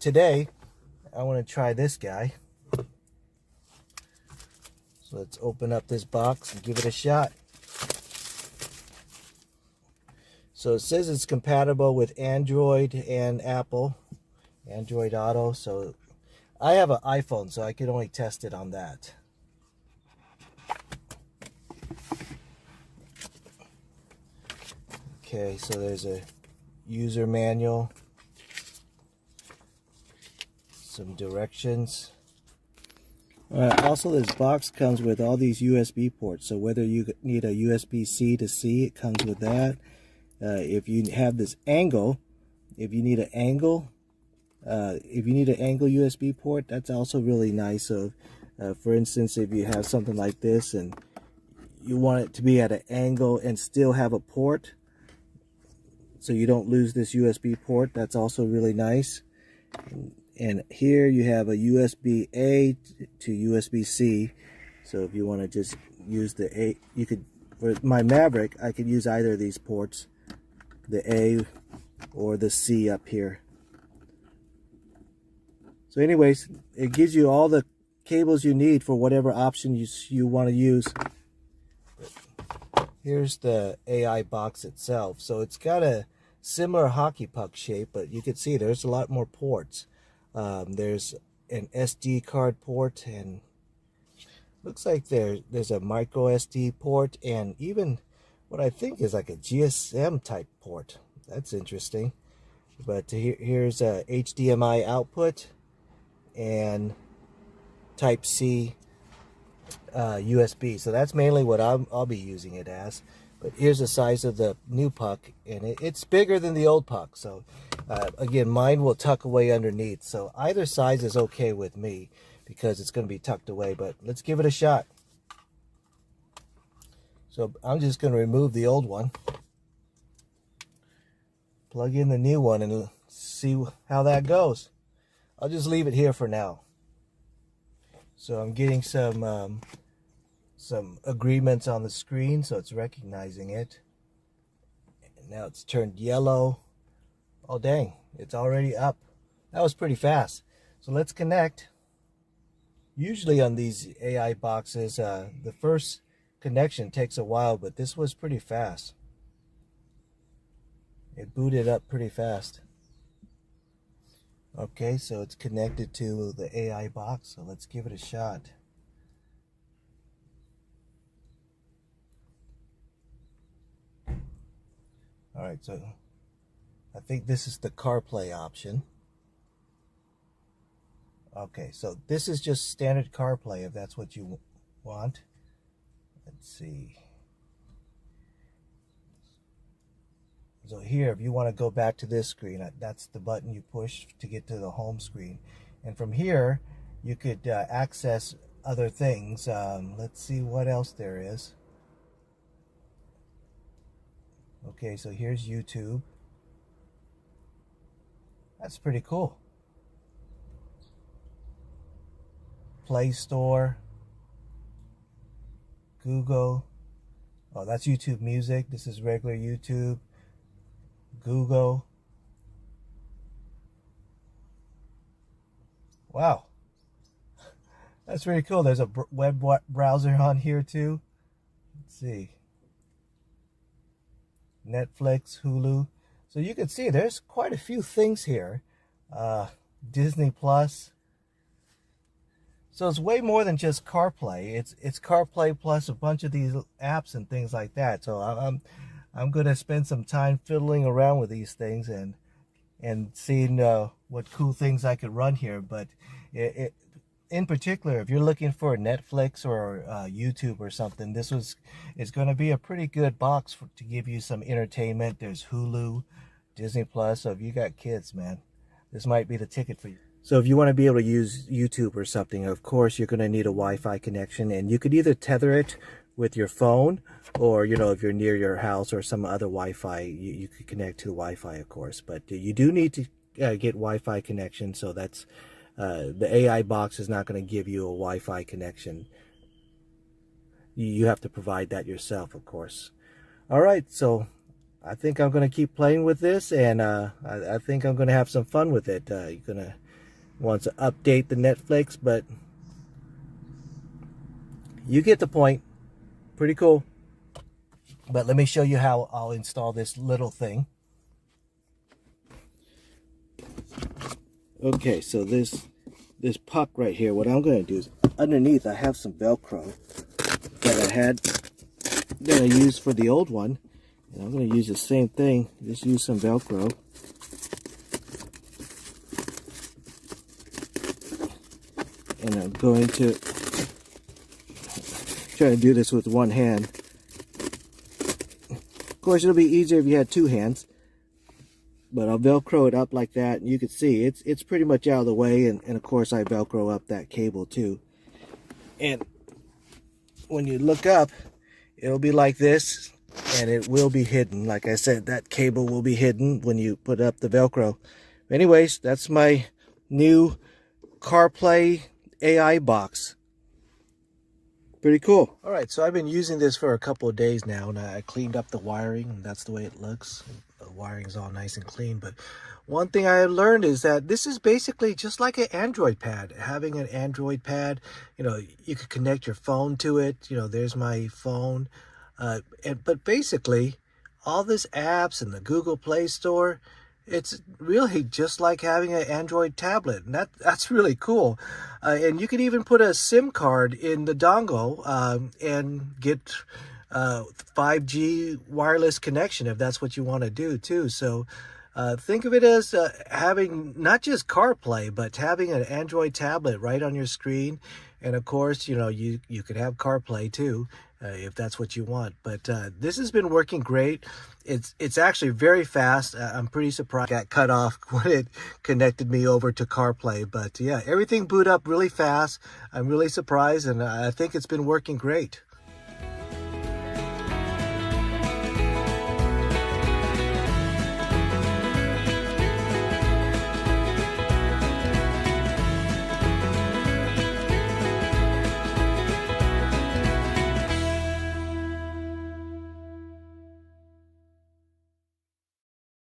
Today, I want to try this guy. So let's open up this box and give it a shot. So it says it's compatible with Android and Apple, Android Auto. So I have an iPhone, so I can only test it on that. Okay, so there's a user manual, some directions. Also, this box comes with all these USB ports. So whether you need a USB-C to C, it comes with that. If you have this angle, if you need an angle USB port, that's also really nice. So, for instance, if you have something like this and you want it to be at an angle and still have a port, so you don't lose this USB port, that's also really nice. And here you have a USB-A to USB-C. So if you want to just use the A, you could, for my Maverick, I could use either of these ports, the A or the C up here. So anyways, it gives you all the cables you need for whatever option you want to use. Here's the AI box itself. So it's got a similar hockey puck shape, but you can see there's a lot more ports. There's an SD card port, and looks like there's a micro SD port, and even what I think is like a GSM type port. That's interesting. But here's a HDMI output and Type C USB. So that's mainly what I'll be using it as. But here's the size of the new puck, and it's bigger than the old puck. So again, mine will tuck away underneath. So either size is okay with me because it's going to be tucked away. But let's give it a shot. So I'm just going to remove the old one, plug in the new one, and see how that goes. I'll just leave it here for now. So I'm getting some agreements on the screen, so it's recognizing it. And now it's turned yellow. Oh dang, it's already up. That was pretty fast. So let's connect. Usually on these AI boxes, the first connection takes a while, but this was pretty fast. It booted up pretty fast. Okay, so it's connected to the AI box, so let's give it a shot. Alright, so I think this is the CarPlay option. Okay, so this is just standard CarPlay if that's what you want. Let's see. So here, if you want to go back to this screen, that's the button you push to get to the home screen. And from here, you could access other things. Let's see what else there is. Okay, so here's YouTube. That's pretty cool. Play Store. Google. Oh, that's YouTube Music. This is regular YouTube. Google. Wow. That's really cool. There's a web browser on here too. Let's see. Netflix, Hulu. So you can see there's quite a few things here. Disney Plus. So it's way more than just CarPlay. It's CarPlay plus a bunch of these apps and things like that. So I'm going to spend some time fiddling around with these things and seeing what cool things I could run here. But in particular, if you're looking for Netflix or YouTube or something, it's going to be a pretty good box to give you some entertainment. There's Hulu, Disney Plus. So if you got kids, man, this might be the ticket for you. So if you want to be able to use YouTube or something, of course, you're going to need a Wi-Fi connection, and you could either tether it with your phone, or, you know, if you're near your house or some other Wi-Fi, you could connect to the Wi-Fi, of course. But you do need to get Wi-Fi connection, so that's the AI box is not going to give you a Wi-Fi connection. You have to provide that yourself, of course. All right, so I think I'm going to keep playing with this, and I think I'm going to have some fun with it. You're going to wants to update the Netflix, but you get the point. Pretty cool. But let me show you how I'll install this little thing. Okay, so this puck right here, what I'm going to do is underneath I have some Velcro that I used for the old one. And I'm going to use the same thing, just use some Velcro. And I'm going to try to do this with one hand. Of course, it'll be easier if you had two hands. But I'll Velcro it up like that, and you can see it's pretty much out of the way, and of course I Velcro up that cable too. And when you look up, it'll be like this, and it will be hidden. Like I said, that cable will be hidden when you put up the Velcro. Anyways, that's my new CarPlay AI box. Pretty cool. All right, so I've been using this for a couple of days now, and I cleaned up the wiring, and that's the way it looks. The wiring's all nice and clean. But one thing I learned is that this is basically just like an Android pad. Having an Android pad, you know, you could connect your phone to it. You know, there's my phone. But basically, all these apps and the Google Play Store, it's really just like having an Android tablet, and that's really cool. And you can even put a SIM card in the dongle and get 5G wireless connection if that's what you want to do too. So think of it as having not just CarPlay, but having an Android tablet right on your screen. And of course, you know, you could have CarPlay too, if that's what you want. But this has been working great. It's actually very fast. I'm pretty surprised it got cut off when it connected me over to CarPlay. But yeah, everything boot up really fast. I'm really surprised, and I think it's been working great.